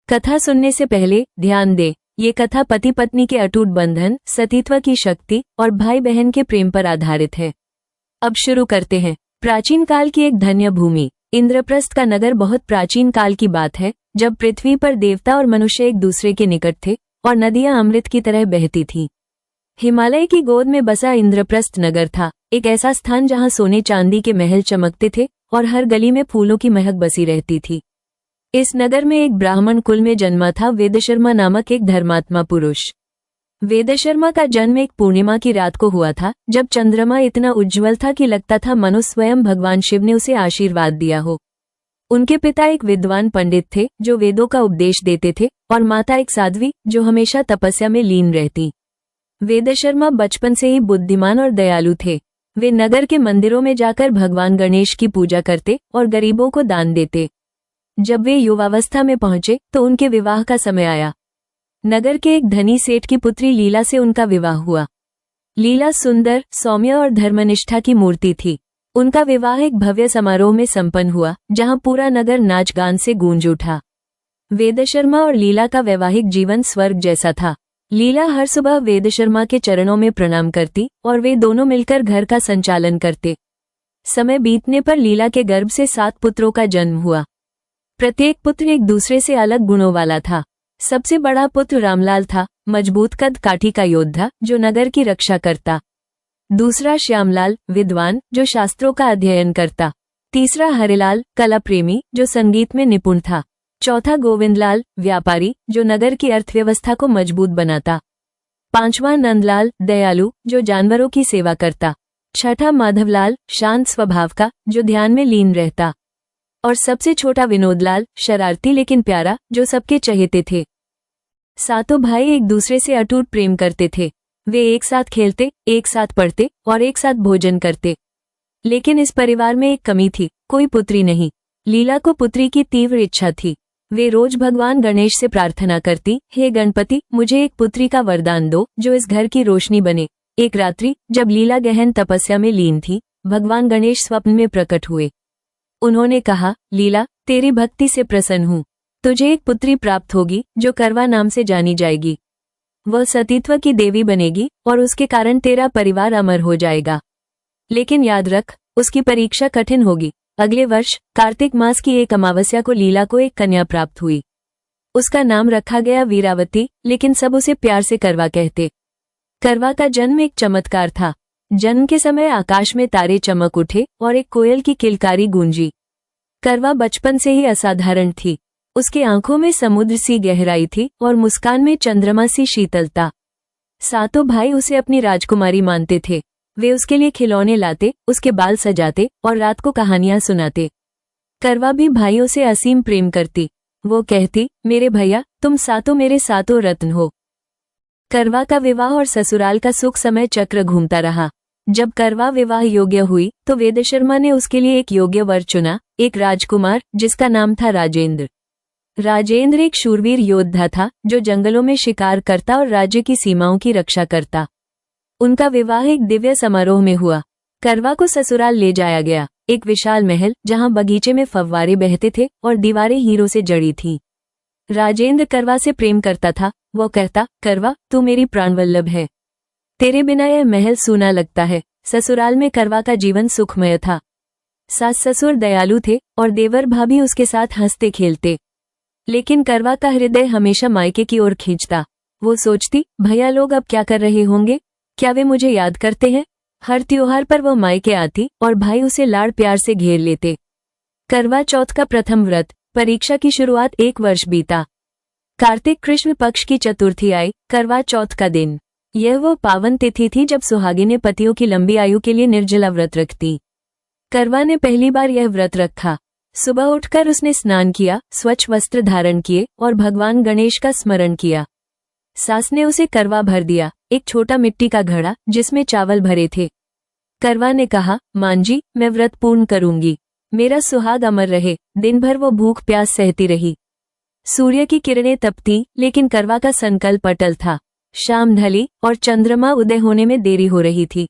कथा सुनने से पहले ध्यान दें, ये कथा पति पत्नी के अटूट बंधन, सतीत्व की शक्ति और भाई बहन के प्रेम पर आधारित है। अब शुरू करते हैं। प्राचीन काल की एक धन्य भूमि, इंद्रप्रस्थ का नगर बहुत प्राचीन काल की बात है, जब पृथ्वी पर देवता और मनुष्य एक दूसरे के निकट थे और नदियां अमृत की तरह बहती थीं। हिमालय की गोद में बसा इंद्रप्रस्थ नगर था, एक ऐसा स्थान जहां सोने चांदी के महल चमकते थे और हर गली में फूलों की महक बसी रहती थी। इस नगर में एक ब्राह्मण कुल में जन्मा था वेदशर्मा नामक एक धर्मात्मा पुरुष। वेदशर्मा का जन्म एक पूर्णिमा की रात को हुआ था, जब चंद्रमा इतना उज्ज्वल था कि लगता था मनो स्वयं भगवान शिव ने उसे आशीर्वाद दिया हो। उनके पिता एक विद्वान पंडित थे जो वेदों का उपदेश देते थे, और माता एक साध्वी जो हमेशा तपस्या में लीन रहती। वेदशर्मा बचपन से ही बुद्धिमान और दयालु थे। वे नगर के मंदिरों में जाकर भगवान गणेश की पूजा करते और गरीबों को दान देते। जब वे युवावस्था में पहुंचे तो उनके विवाह का समय आया। नगर के एक धनी सेठ की पुत्री लीला से उनका विवाह हुआ। लीला सुंदर, सौम्य और धर्मनिष्ठा की मूर्ति थी। उनका विवाह एक भव्य समारोह में संपन्न हुआ, जहां पूरा नगर नाच गान से गूंज उठा। वेदशर्मा और लीला का वैवाहिक जीवन स्वर्ग जैसा था। लीला हर सुबह वेदशर्मा के चरणों में प्रणाम करती और वे दोनों मिलकर घर का संचालन करते। समय बीतने पर लीला के गर्भ से 7 पुत्रों का जन्म हुआ। प्रत्येक पुत्र एक दूसरे से अलग गुणों वाला था। सबसे बड़ा पुत्र रामलाल था, मजबूत कद काठी का योद्धा जो नगर की रक्षा करता। दूसरा श्यामलाल, विद्वान जो शास्त्रों का अध्ययन करता। तीसरा हरिलाल, कला प्रेमी जो संगीत में निपुण था। चौथा गोविंदलाल, व्यापारी जो नगर की अर्थव्यवस्था को मजबूत बनाता। पांचवा नंदलाल, दयालु जो जानवरों की सेवा करता। छठा माधवलाल, शांत स्वभाव का जो ध्यान में लीन रहता। और सबसे छोटा विनोदलाल, शरारती लेकिन प्यारा जो सबके चहेते थे। 7 भाई एक दूसरे से अटूट प्रेम करते थे। वे एक साथ खेलते, एक साथ पढ़ते और एक साथ भोजन करते। लेकिन इस परिवार में एक कमी थी, कोई पुत्री नहीं। लीला को पुत्री की तीव्र इच्छा थी। वे रोज भगवान गणेश से प्रार्थना करती, हे गणपति, मुझे एक पुत्री का वरदान दो जो इस घर की रोशनी बने। एक रात्रि जब लीला गहन तपस्या में लीन थी, भगवान गणेश स्वप्न में प्रकट हुए। उन्होंने कहा, लीला, तेरी भक्ति से प्रसन्न हूँ। तुझे एक पुत्री प्राप्त होगी जो करवा नाम से जानी जाएगी। वह सतीत्व की देवी बनेगी और उसके कारण तेरा परिवार अमर हो जाएगा। लेकिन याद रख, उसकी परीक्षा कठिन होगी। अगले वर्ष कार्तिक मास की एक अमावस्या को लीला को एक कन्या प्राप्त हुई। उसका नाम रखा गया वीरावती, लेकिन सब उसे प्यार से करवा कहते। करवा का जन्म एक चमत्कार था। जन्म के समय आकाश में तारे चमक उठे और एक कोयल की किलकारी गूंजी। करवा बचपन से ही असाधारण थी। उसकी आंखों में समुद्र सी गहराई थी और मुस्कान में चंद्रमा सी शीतलता। 7 भाई उसे अपनी राजकुमारी मानते थे। वे उसके लिए खिलौने लाते, उसके बाल सजाते और रात को कहानियां सुनाते। करवा भी भाइयों से असीम प्रेम करती। वो कहती, मेरे भैया, तुम 7 मेरे 7 रत्न हो। करवा का विवाह और ससुराल का सुख समय चक्र घूमता रहा। जब करवा विवाह योग्य हुई तो वेदशर्मा ने उसके लिए एक योग्य वर चुना, एक राजकुमार जिसका नाम था राजेंद्र। राजेंद्र एक शूरवीर योद्धा था जो जंगलों में शिकार करता और राज्य की सीमाओं की रक्षा करता। उनका विवाह एक दिव्य समारोह में हुआ। करवा को ससुराल ले जाया गया, एक विशाल महल जहां बगीचे में फव्वारे बहते थे और दीवारें हीरों से जड़ी थीं। राजेंद्र करवा से प्रेम करता था। वो कहता, करवा, तू मेरी प्राणवल्लभ है। तेरे बिना यह महल सूना लगता है। ससुराल में करवा का जीवन सुखमय था। सास ससुर दयालु थे और देवर भाभी उसके साथ हंसते खेलते। लेकिन करवा का हृदय हमेशा मायके की ओर खींचता। वो सोचती, भैया लोग अब क्या कर रहे होंगे? क्या वे मुझे याद करते हैं? हर त्योहार पर वो मायके आती और भाई उसे लाड़ प्यार से घेर लेते। करवा चौथ का प्रथम व्रत, परीक्षा की शुरुआत 1 वर्ष बीता। कार्तिक कृष्ण पक्ष की चतुर्थी आई, करवा चौथ का दिन। यह वो पावन तिथि थी जब सुहागिनें पतियों की लंबी आयु के लिए निर्जला व्रत रखती। करवा ने पहली बार यह व्रत रखा। सुबह उठकर उसने स्नान किया, स्वच्छ वस्त्र धारण किए और भगवान गणेश का स्मरण किया। सास ने उसे करवा भर दिया, एक छोटा मिट्टी का घड़ा जिसमें चावल भरे थे। करवा ने कहा, मान जी, मैं व्रत पूर्ण करूंगी। मेरा सुहाग अमर रहे। दिन भर वो भूख प्यास सहती रही। सूर्य की किरणें तपती, लेकिन करवा का संकल्प अटल था। शाम ढली और चंद्रमा उदय होने में देरी हो रही थी।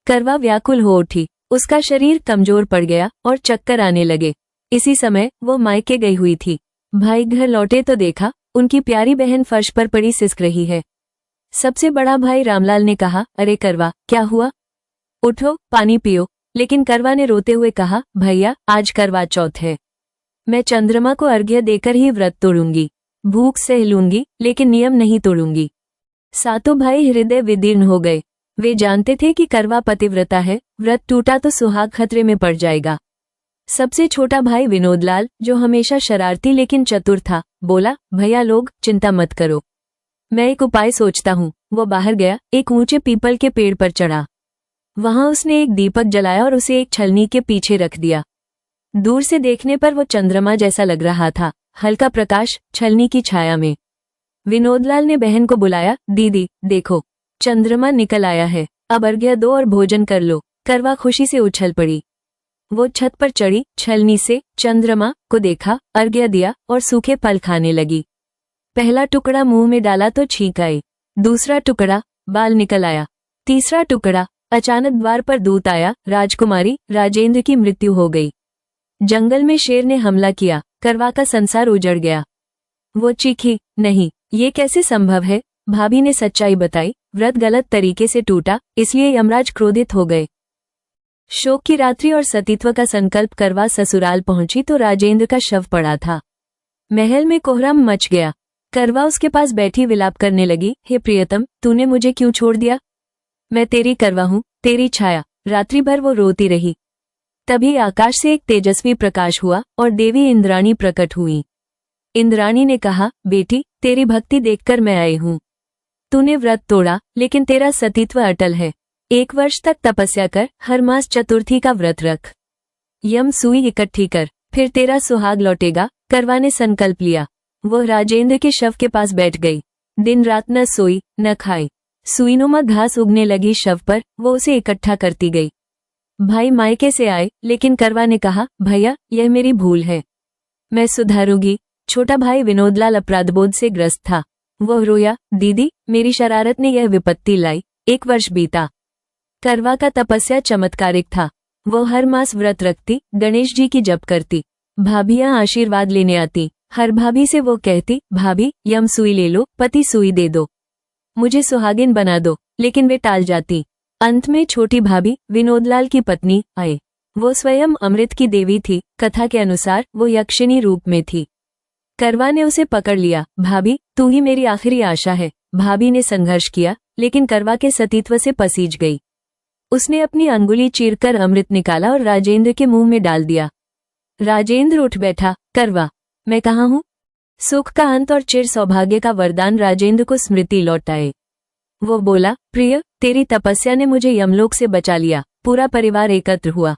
करवा व्याकुल हो उठी। उसका शरीर कमजोर पड़ गया और चक्कर आने लगे। इसी समय वो मायके गई हुई थी। भाई घर लौटे तो देखा उनकी प्यारी बहन फर्श पर पड़ी सिसक रही है। सबसे बड़ा भाई रामलाल ने कहा, अरे करवा, क्या हुआ? उठो, पानी पियो। लेकिन करवा ने रोते हुए कहा, भैया आज करवा चौथ है, मैं चंद्रमा को अर्घ्य देकर ही व्रत तोड़ूंगी। भूख सह लूंगी लेकिन नियम नहीं तोड़ूंगी। सातों भाई हृदय विदीर्ण हो गए। वे जानते थे कि करवा पतिव्रता है, व्रत टूटा तो सुहाग खतरे में पड़ जाएगा। सबसे छोटा भाई विनोदलाल, जो हमेशा शरारती लेकिन चतुर था, बोला, भैया लोग चिंता मत करो, मैं एक उपाय सोचता हूँ। वो बाहर गया, एक ऊंचे पीपल के पेड़ पर चढ़ा। वहां उसने एक दीपक जलाया और उसे एक छलनी के पीछे रख दिया। दूर से देखने पर वो चंद्रमा जैसा लग रहा था, हल्का प्रकाश छलनी की छाया में। विनोदलाल ने बहन को बुलाया, दीदी देखो, चंद्रमा निकल आया है, अब अर्घ्य दो और भोजन कर लो। करवा खुशी से उछल पड़ी। वो छत पर चढ़ी, छलनी से चंद्रमा को देखा, अर्घ्य दिया और सूखे फल खाने लगी। पहला टुकड़ा मुंह में डाला तो छींक आई, दूसरा टुकड़ा, बाल निकल आया, तीसरा टुकड़ा, अचानक द्वार पर दूत आया, राजकुमारी राजेंद्र की मृत्यु हो गई। जंगल में शेर ने हमला किया, करवा का संसार उजड़ गया। वो चीखी, नहीं, ये कैसे संभव है? भाभी ने सच्चाई बताई, व्रत गलत तरीके से टूटा, इसलिए यमराज क्रोधित हो गए। शोक की रात्रि और सतीत्व का संकल्प करवा ससुराल पहुंची तो राजेंद्र का शव पड़ा था। महल में कोहराम मच गया। करवा उसके पास बैठी विलाप करने लगी, हे प्रियतम, तूने मुझे क्यों छोड़ दिया? मैं तेरी करवा हूँ, तेरी छाया। रात्रि भर वो रोती रही। तभी आकाश से एक तेजस्वी प्रकाश हुआ और देवी इंद्राणी प्रकट हुई। इंद्राणी ने कहा, बेटी, तेरी भक्ति देखकर मैं आई हूँ। तूने व्रत तोड़ा लेकिन तेरा सतीत्व अटल है। 1 वर्ष तक तपस्या कर, हर मास चतुर्थी का व्रत रख, यम सुई इकट्ठी कर, फिर तेरा सुहाग लौटेगा। करवा ने संकल्प लिया। वो राजेंद्र के शव के पास बैठ गई। दिन रात न सोई न खाई। सुईनुमा घास उगने लगी शव पर, वो उसे इकट्ठा करती गई। भाई मायके से आए लेकिन करवा ने कहा, भैया यह मेरी भूल है, मैं सुधारूंगी। छोटा भाई विनोदलाल अपराधबोध से ग्रस्त था। वह रोया, दीदी मेरी शरारत ने यह विपत्ति लाई। 1 वर्ष बीता। करवा का तपस्या चमत्कारिक था। वो हर मास व्रत रखती, गणेश जी की जप करती। भाभियां आशीर्वाद लेने आती। हर भाभी से वो कहती, भाभी यम सुई ले लो, पति सुई दे दो, मुझे सुहागिन बना दो, लेकिन वे टाल जाती। अंत में छोटी भाभी विनोदलाल की पत्नी आए। वो स्वयं अमृत की देवी थी। कथा के अनुसार वो यक्षिणी रूप में थी। करवा ने उसे पकड़ लिया। भाभी तू ही मेरी आखिरी आशा है। भाभी ने संघर्ष किया लेकिन करवा के सतीत्व से पसीज गई। उसने अपनी अंगुली चीरकर अमृत निकाला और राजेंद्र के मुंह में डाल दिया। राजेंद्र उठ बैठा, करवा मैं कहाँ हूँ? सुख का अंत और चिर सौभाग्य का वरदान राजेंद्र को स्मृति लौट आए। वो बोला, प्रिय, तेरी तपस्या ने मुझे यमलोक से बचा लिया। पूरा परिवार एकत्र हुआ।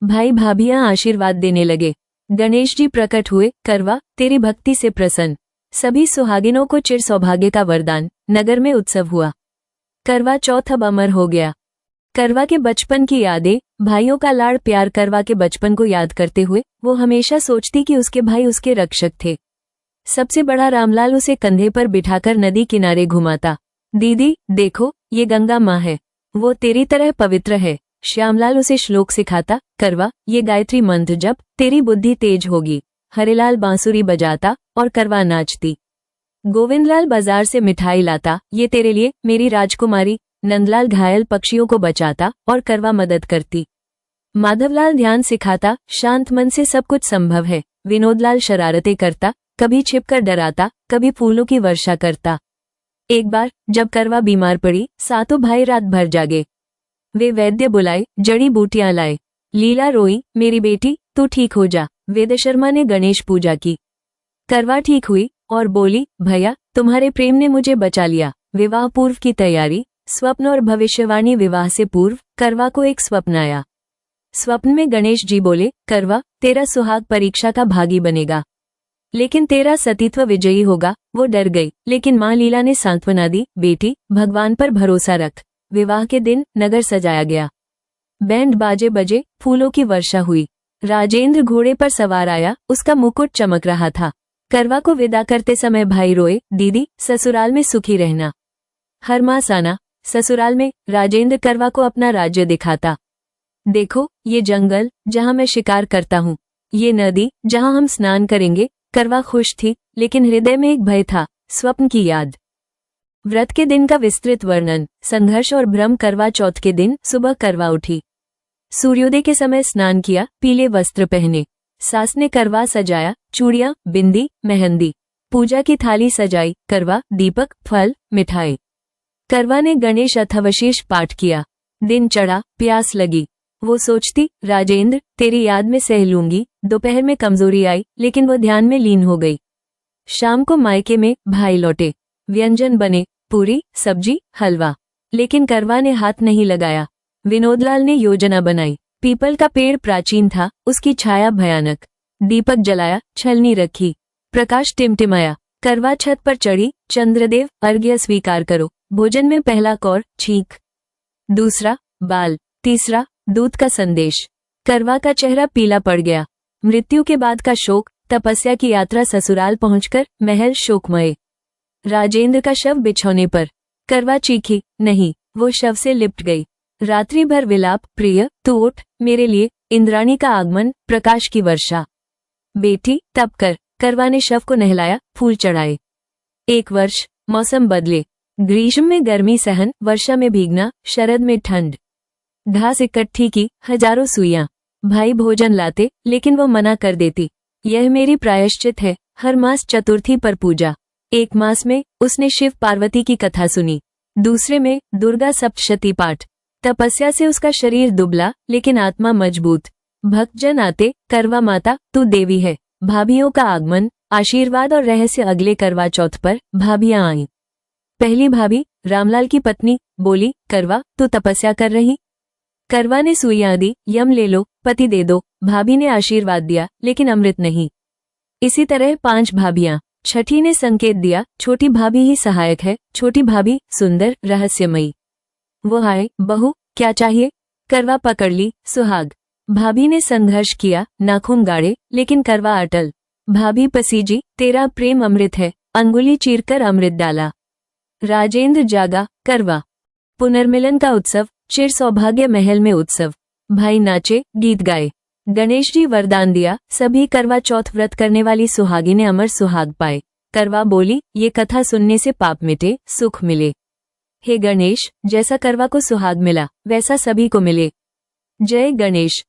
भाई भाभियां आशीर्वाद देने लगे। गणेश जी प्रकट हुए। करवा तेरी भक्ति से प्रसन्न। सभी सुहागिनों को चिर सौभाग्य का वरदान। नगर में उत्सव हुआ। करवा चौथ अब अमर हो गया। करवा के बचपन की यादें, भाइयों का लाड़ प्यार। करवा के बचपन को याद करते हुए वो हमेशा सोचती कि उसके भाई उसके रक्षक थे। सबसे बड़ा रामलाल उसे कंधे पर बिठाकर नदी किनारे घुमाता। दीदी देखो, ये गंगा माँ है, वो तेरी तरह पवित्र है। श्यामलाल उसे श्लोक सिखाता। करवा ये गायत्री मंत्र जप, तेरी बुद्धि तेज होगी। हरिलाल बांसुरी बजाता और करवा नाचती। गोविंदलाल बाजार से मिठाई लाता, ये तेरे लिए मेरी राजकुमारी। नंदलाल घायल पक्षियों को बचाता और करवा मदद करती। माधवलाल ध्यान सिखाता, शांत मन से सब कुछ संभव है। विनोदलाल शरारतें करता, कभी छिपकर डराता, कभी फूलों की वर्षा करता। एक बार जब करवा बीमार पड़ी, सातों भाई रात भर जागे। वे वैद्य बुलाए, जड़ी बूटियां लाए। लीला रोई, मेरी बेटी तू ठीक हो जा। वेद शर्मा ने गणेश पूजा की। करवा ठीक हुई और बोली, भैया तुम्हारे प्रेम ने मुझे बचा लिया। विवाह पूर्व की तैयारी, स्वप्न और भविष्यवाणी। विवाह से पूर्व करवा को एक स्वप्न आया। स्वप्न में गणेश जी बोले, करवा तेरा सुहाग परीक्षा का भागी बनेगा, लेकिन तेरा सतीत्व विजयी होगा। वो डर गई, लेकिन माँ लीला ने सांत्वना दी, बेटी भगवान पर भरोसा रख। विवाह के दिन नगर सजाया गया। बैंड बाजे बजे, फूलों की वर्षा हुई। राजेंद्र घोड़े पर सवार आया, उसका मुकुट चमक रहा था। करवा को विदा करते समय भाई रोए, दीदी ससुराल में सुखी रहना, हर मास आना। ससुराल में राजेंद्र करवा को अपना राज्य दिखाता। देखो ये जंगल जहाँ मैं शिकार करता हूँ, ये नदी जहाँ हम स्नान करेंगे, करवा खुश थी, लेकिन हृदय में एक भय था, स्वप्न की याद। व्रत के दिन का विस्तृत वर्णन, संघर्ष और भ्रम। करवा चौथ के दिन सुबह करवा उठी, सूर्योदय के समय स्नान किया, पीले वस्त्र पहने। सास ने करवा सजाया, चूड़ियां, बिंदी, मेहंदी। पूजा की थाली सजाई, करवा, दीपक, फल, मिठाई। करवा ने गणेश अथर्वशीर्ष पाठ किया। दिन चढ़ा, प्यास लगी। वो सोचती, राजेंद्र, तेरी याद में सह लूंगी। दोपहर में कमजोरी आई, लेकिन वो ध्यान में लीन हो गई। शाम को मायके में भाई लौटे, व्यंजन बने, पूरी, सब्जी, हलवा। लेकिन करवा ने हाथ नहीं लगाया। विनोदलाल ने योजना बनाई। पीपल का पेड़ प्राचीन था, उसकी छाया भयानक। दीपक जलाया, छलनी रखी, प्रकाश टिमटिमाया। करवा छत पर चढ़ी, चंद्रदेव, अर्घ्य स्वीकार करो। भोजन में पहला कौर, छींक, दूसरा बाल, तीसरा दूध का संदेश। करवा का चेहरा पीला पड़ गया। मृत्यु के बाद का शोक, तपस्या की यात्रा, ससुराल पहुंचकर महल शोकमय। राजेंद्र का शव बिछौने पर। करवा चीखी, नहीं, वो शव से लिपट गई। रात्रि भर विलाप, प्रिय, तू उठ मेरे लिए। इंद्राणी का आगमन, प्रकाश की वर्षा। बेटी, तब कर। करवा ने शव को नहलाया, फूल चढ़ाए। 1 वर्ष, मौसम बदले। ग्रीष्म में गर्मी सहन, वर्षा में भीगना, शरद में ठंड। घास इकट्ठी की, हजारों सुइयां। भाई भोजन लाते, लेकिन वो मना कर देती। यह मेरी प्रायश्चित है। हर मास चतुर्थी पर पूजा। 1 मास में उसने शिव पार्वती की कथा सुनी। दूसरे में दुर्गा सप्तशती पाठ। तपस्या से उसका शरीर दुबला, लेकिन आत्मा मजबूत। भक्तजन आते, करवा माता, तू देवी है। भाभियों का आगमन, आशीर्वाद और रहस्य। अगले करवा चौथ पर भाभियां आईं। पहली भाभी, रामलाल की पत्नी, बोली, करवा, तू तपस्या कर रही। करवा ने सुइयां दी, यम ले लो, पति दे दो। भाभी ने आशीर्वाद दिया, लेकिन अमृत नहीं। इसी तरह 5 भाभियां। छठी ने संकेत दिया, छोटी भाभी ही सहायक है। छोटी भाभी, सुंदर, रहस्यमयी। वो आए, बहू, क्या चाहिए। करवा पकड़ ली, सुहाग। भाभी ने संघर्ष किया, नाखून गाड़े, लेकिन करवा अटल। भाभी पसीजी, तेरा प्रेम अमृत है। अंगुली चीरकर अमृत डाला। राजेंद्र जागा, करवा। पुनर्मिलन का उत्सव, चिर सौभाग्य महल में उत्सव। भाई नाचे, गीत गाए। गणेश जी वरदान दिया, सभी करवा चौथ व्रत करने वाली सुहागी ने अमर सुहाग पाए। करवा बोली, ये कथा सुनने से पाप मिटे, सुख मिले। हे गणेश, जैसा करवा को सुहाग मिला, वैसा सभी को मिले। जय गणेश।